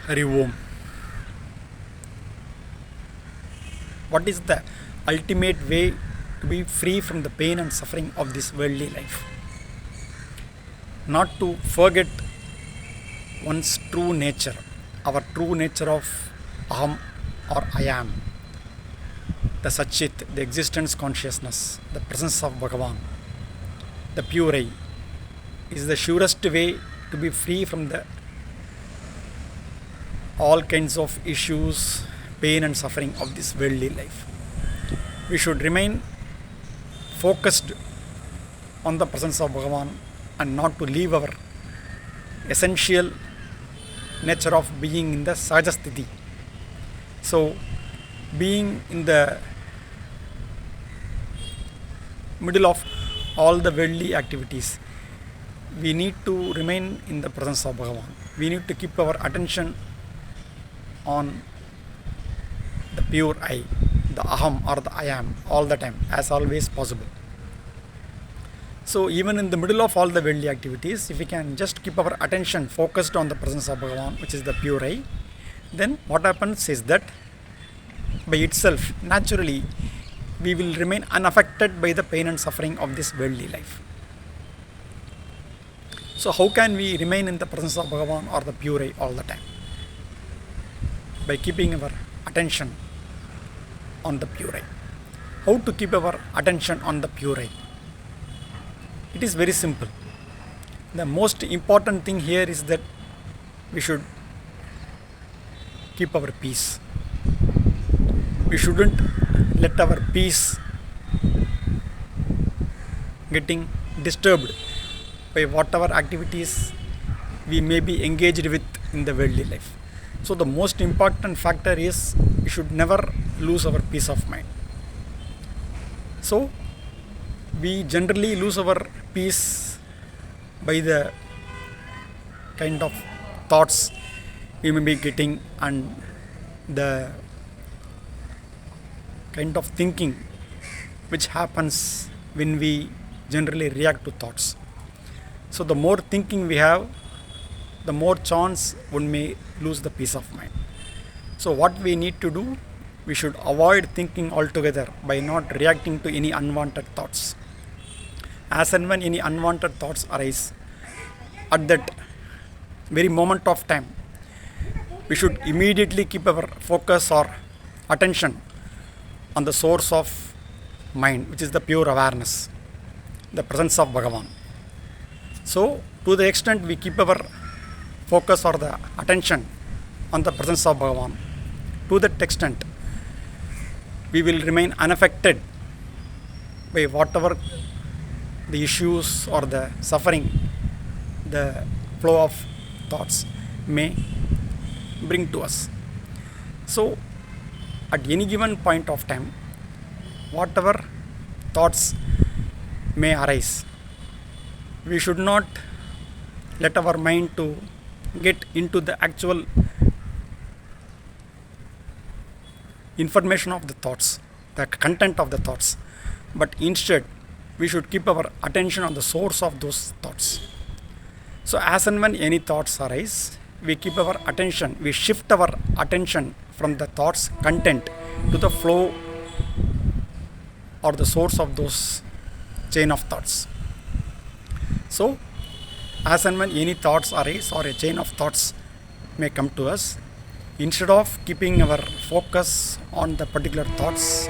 Hari Om. What is the ultimate way to be free from the pain and suffering of this worldly life? Not to forget one's true nature, our true nature of Aham or I am, the Satchit, the existence consciousness, the presence of Bhagavan, the pure I, is the surest way to be free from the all kinds of issues, pain and suffering of this worldly life. We should remain focused on the presence of Bhagavan and not to leave our essential nature of being in the Sajasthiti. So, being in the middle of all the worldly activities, we need to remain in the presence of Bhagavan. We need to keep our attention on the pure I, the Aham or the I am, all the time, as always possible. So even in the middle of all the worldly activities, if we can just keep our attention focused on the presence of Bhagavan, which is the pure I, then what happens is that by itself, naturally, we will remain unaffected by the pain and suffering of this worldly life. So how can we remain in the presence of Bhagavan or the pure I all the time? By keeping our attention on the pure I. How to keep our attention on the pure I? It is very simple. The most important thing here is that we should keep our peace. We shouldn't let our peace getting disturbed by whatever activities we may be engaged with in the worldly life. So the most important factor is we should never lose our peace of mind. So we generally lose our peace by the kind of thoughts we may be getting and the kind of thinking which happens when we generally react to thoughts. So the more thinking we have, the more chance one may lose the peace of mind. So what we need to do, we should avoid thinking altogether by not reacting to any unwanted thoughts. As and when any unwanted thoughts arise, at that very moment of time, we should immediately keep our focus or attention on the source of mind, which is the pure awareness, the presence of Bhagavan. So to the extent we keep our focus or the attention on the presence of Bhagavan, to that extent we will remain unaffected by whatever the issues or the suffering, the flow of thoughts may bring to us. So at any given point of time, whatever thoughts may arise, we should not let our mind to get into the actual information of the thoughts, the content of the thoughts, but instead we should keep our attention on the source of those thoughts. So as and when any thoughts arise, we keep our attention, we shift our attention from the thoughts content to the flow or the source of those chain of thoughts. So as and when any thoughts arise or a chain of thoughts may come to us, instead of keeping our focus on the particular thoughts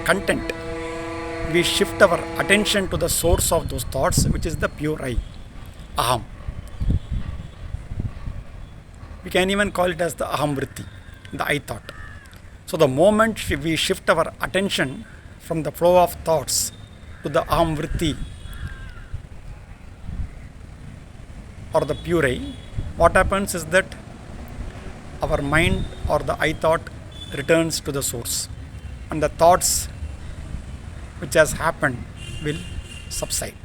content, we shift our attention to the source of those thoughts, which is the pure I, Aham. We can even call it as the Aham Vritti, the I thought. So the moment we shift our attention from the flow of thoughts to the Aham Vritti or the pure I, what happens is that our mind or the I thought returns to the source and the thoughts which has happened will subside.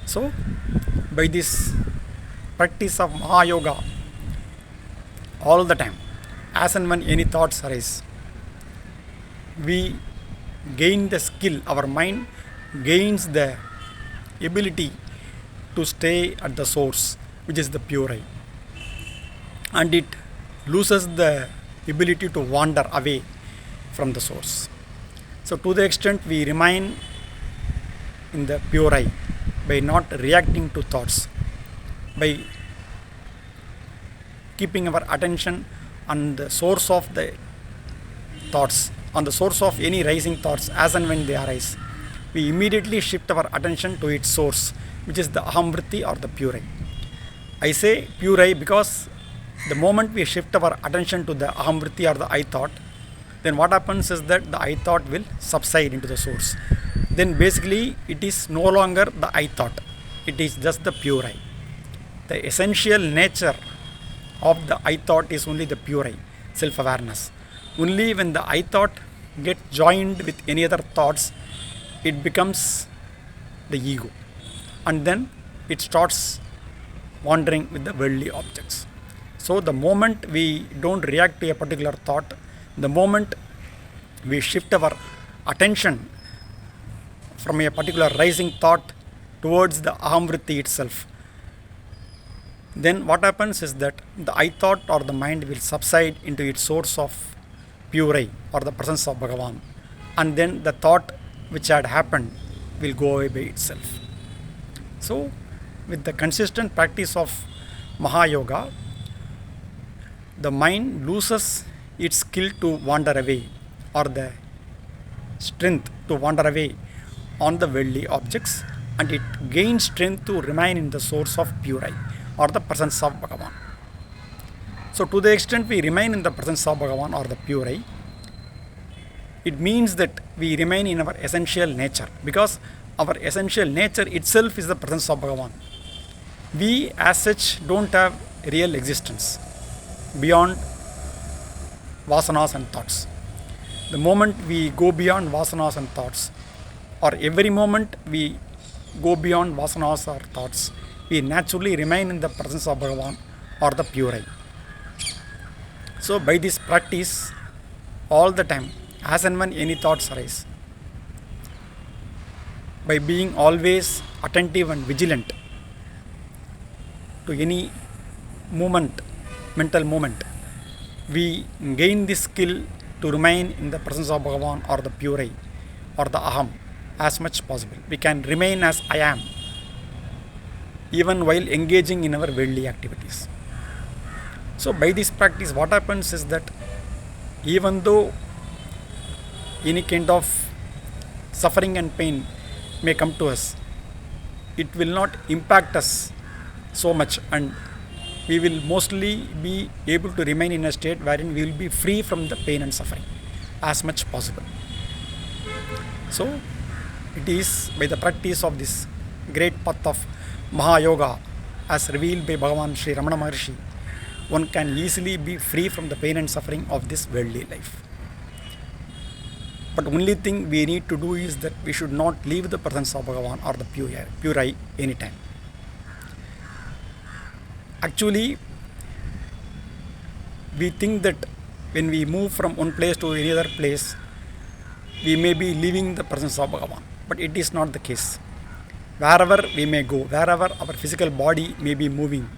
So by this practice of Mahayoga, all the time, as and when any thoughts arise, we gain the skill, our mind gains the ability to stay at the source, which is the pure I. and it loses the ability to wander away from the source. So, to the extent we remain in the pure I by not reacting to thoughts, by keeping our attention on the source of the thoughts, on the source of any rising thoughts as and when they arise, we immediately shift our attention to its source, which is the aham vritti or the pure I. I say pure I because the moment we shift our attention to the aham vritti or the I thought, then what happens is that the I thought will subside into the source. Then basically it is no longer the I thought, it is just the pure I. The essential nature of the I thought is only the pure I, self-awareness. Only when the I thought gets joined with any other thoughts, it becomes the ego, and then it starts wandering with the worldly objects. So the moment we don't react to a particular thought, the moment we shift our attention from a particular rising thought towards the aham vritti itself, then what happens is that the I thought or the mind will subside into its source of pure I or the presence of Bhagavan, and then the thought which had happened will go away by itself. So with the consistent practice of Mahayoga, the mind loses its skill to wander away or the strength to wander away on the worldly objects, and it gains strength to remain in the source of pure I or the presence of Bhagavan. So to the extent we remain in the presence of Bhagavan or the pure I, it means that we remain in our essential nature, because our essential nature itself is the presence of Bhagavan. We as such don't have real existence beyond vasanas and thoughts. The moment we go beyond vasanas and thoughts, or every moment we go beyond vasanas or thoughts, we naturally remain in the presence of Bhagavan or the pure I. So by this practice, all the time, as and when any thoughts arise, by being always attentive and vigilant to any movement, mental movement, we gain this skill to remain in the presence of Bhagavan or the pure I or the aham as much possible. We can remain as I am even while engaging in our worldly activities. So by this practice, what happens is that even though any kind of suffering and pain may come to us, it will not impact us so much, and we will mostly be able to remain in a state wherein we will be free from the pain and suffering as much possible. So it is by the practice of this great path of Mahayoga as revealed by Bhagavan Sri Ramana Maharshi, one can easily be free from the pain and suffering of this worldly life. But only thing we need to do is that we should not leave the presence of Bhagavan or the pure I anytime. Actually, we think that when we move from one place to any other place, we may be leaving the presence of Bhagavan. But it is not the case. Wherever we may go, wherever our physical body may be moving,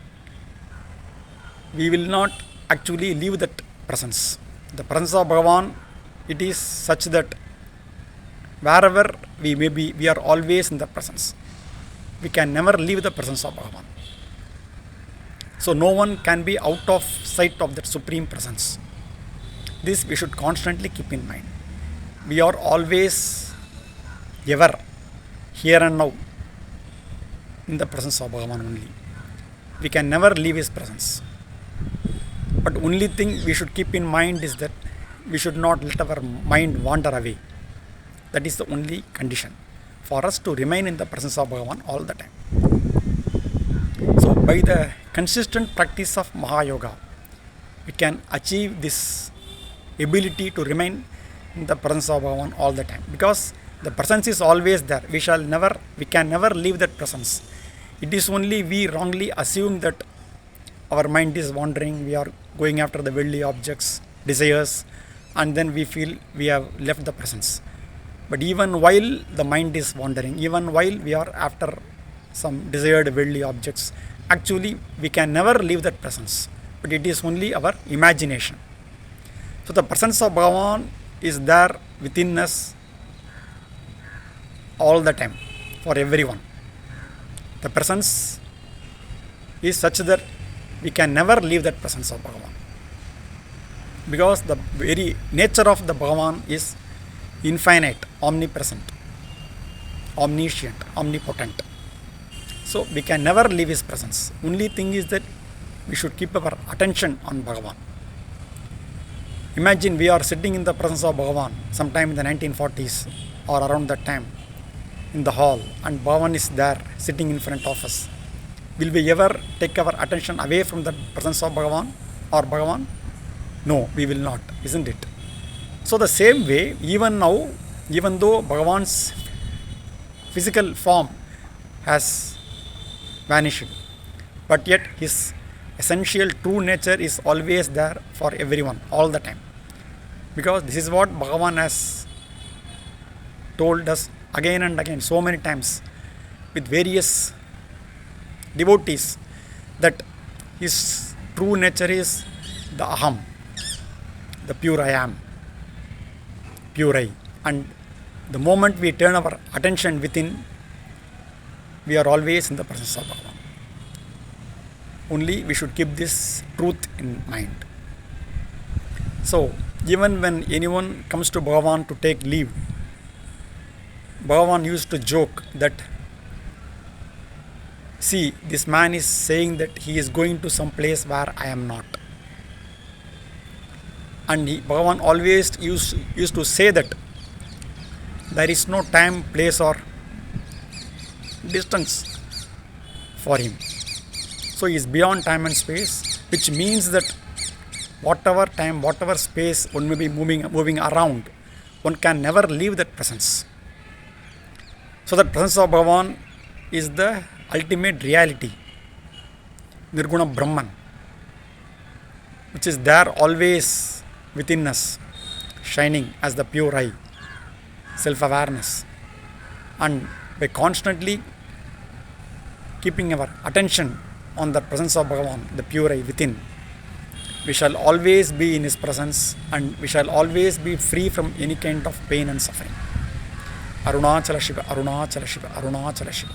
we will not actually leave that presence. The presence of Bhagavan, it is such that wherever we may be, we are always in the presence. We can never leave the presence of Bhagavan. So no one can be out of sight of that supreme presence. This we should constantly keep in mind. We are always, ever, here and now, in the presence of Bhagavan only. We can never leave his presence. But only thing we should keep in mind is that we should not let our mind wander away. That is the only condition for us to remain in the presence of Bhagavan all the time. So by the consistent practice of Mahayoga, we can achieve this ability to remain in the presence of Bhagavan all the time, because the presence is always there. We can never leave that presence. It is only we wrongly assume that our mind is wandering, we are going after the worldly objects, desires, and then we feel we have left the presence. But even while the mind is wandering, even while we are after some desired worldly objects, actually we can never leave that presence. but it is only our imagination. So the presence of Bhagavan is there within us all the time for everyone. The presence is such that we can never leave that presence of Bhagavan, because the very nature of the Bhagavan is infinite, omnipresent, omniscient, omnipotent. So we can never leave his presence. Only thing is that we should keep our attention on Bhagavan. Imagine we are sitting in the presence of Bhagavan sometime in the 1940s or around that time in the hall, and Bhagavan is there sitting in front of us. Will we ever take our attention away from the presence of Bhagavan or Bhagavan? No, we will not, isn't it? So the same way, even now, even though Bhagavan's physical form has vanished, but yet his essential true nature is always there for everyone, all the time. Because this is what Bhagavan has told us again and again, so many times, with various devotees, that his true nature is the Aham, the pure I am, pure I. And the moment we turn our attention within, we are always in the presence of Bhagavan. Only we should keep this truth in mind. So, even when anyone comes to Bhagavan to take leave, Bhagavan used to joke that, see, this man is saying that he is going to some place where I am not. And Bhagavan always used to say that there is no time, place or distance for him. So he is beyond time and space, which means that whatever time, whatever space one may be moving around, one can never leave that presence. So that presence of Bhagavan is the ultimate reality, Nirguna Brahman, which is there always within us, shining as the pure eye, self-awareness. And by constantly keeping our attention on the presence of Bhagavan, the pure eye within, we shall always be in his presence, and we shall always be free from any kind of pain and suffering. Arunachala Shiva, Arunachala Shiva, Arunachala Shiva.